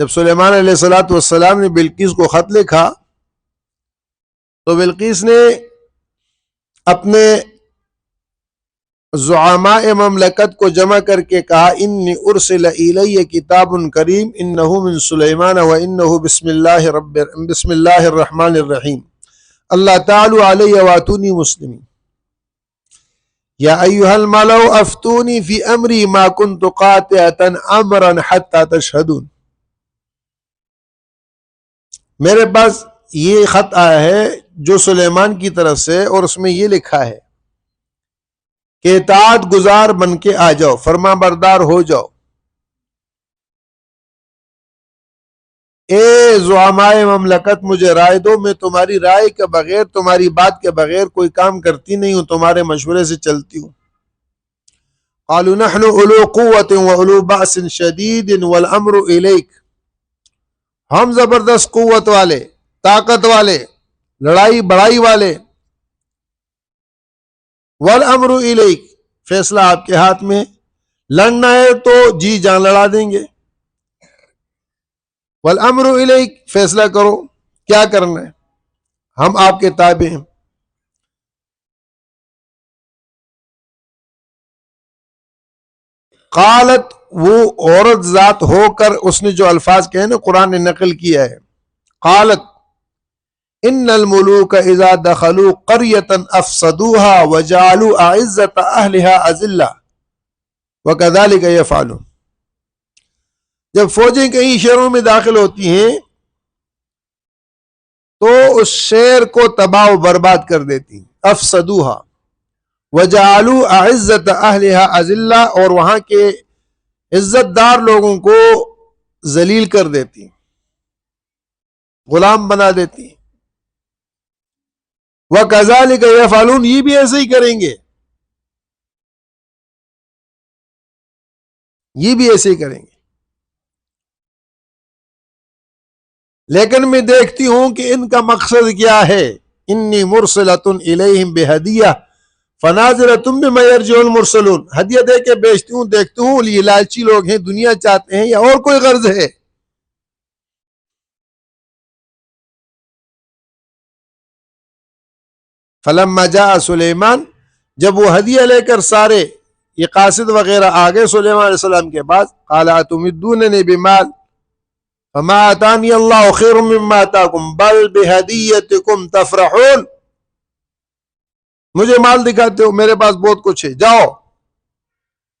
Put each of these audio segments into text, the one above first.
جب سلیمان علیہ السلام نے بلقیس کو خط لکھا تو بلقیس نے اپنے زعماء مملکت کو جمع کر کے کہا انی ارسل الی کتاب کریم انہ من سلیمان و انہ بسم اللہ الرحمن الرحیم اللہ تعالی علی واتونی مسلمین یا ایہا الملأ افتونی فی امری ما کنت قاطعتا امرا حتی تشہدون. میرے پاس یہ خط آیا ہے جو سلیمان کی طرف سے، اور اس میں یہ لکھا ہے کہ اطاعت گزار بن کے آ جاؤ، فرما بردار ہو جاؤ. اے زعمائے مملکت مجھے رائے دو، میں تمہاری رائے کے بغیر، تمہاری بات کے بغیر کوئی کام کرتی نہیں ہوں، تمہارے مشورے سے چلتی ہوں. قالوا نحن اولو قوت و اولو بأس شدید والامر الیک، ہم زبردست قوت والے، طاقت والے، لڑائی بڑائی والے. والامر الیک، فیصلہ آپ کے ہاتھ میں، لڑنا ہے تو جی جان لڑا دیں گے. والامر الیک، فیصلہ کرو کیا کرنا ہے، ہم آپ کے تابع ہیں. قالت، وہ عورت ذات ہو کر اس نے جو الفاظ کہے نا قرآن نے نقل کیا ہے، قالت ان الملوک اذا دخلوا قریتا افسدوها وجعلوا اعزت اہلها اذلہ وکذلک یفعلون. جب فوجیں کئی شہروں میں داخل ہوتی ہیں تو اس شہر کو تباہ و برباد کر دیتی ہیں. افسدوها وجعلوا اعزت اہلها اذلہ، اور وہاں کے عزت دار لوگوں کو ذلیل کر دیتی ہیں، غلام بنا دیتی ہیں. وَكَذَلِكَ يَفْعَلُونَ، یہ بھی ایسے ہی کریں گے، یہ بھی ایسے ہی کریں گے. لیکن میں دیکھتی ہوں کہ ان کا مقصد کیا ہے. انی مرسلۃ الیہم بہدیہ فناظرۃ بما یرجع المرسلون، ہدیہ دے کے بیچتی ہوں، دیکھتی ہوں یہ لالچی لوگ ہیں، دنیا چاہتے ہیں یا اور کوئی غرض ہے. فلما جاء سلیمان، جب وہ ہدیہ لے کر سارے یہ قاصد وغیرہ آگے سلیمان علیہ السلام کے بعد، قال اتمدوننی بمال فما آتانی اللہ خیر مما آتاکم بل بہدیتکم تفرحون، مجھے مال دکھاتے ہو، میرے پاس بہت کچھ ہے، جاؤ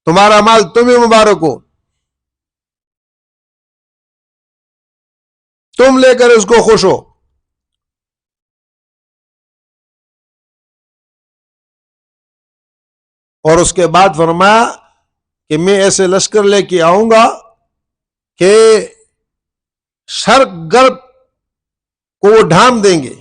تمہارا مال تمہیں مبارک ہو، تم لے کر اس کو خوش ہو. اور اس کے بعد فرمایا کہ میں ایسے لشکر لے کے آؤں گا کہ شرق غرب کو وہ ڈھانپ دیں گے.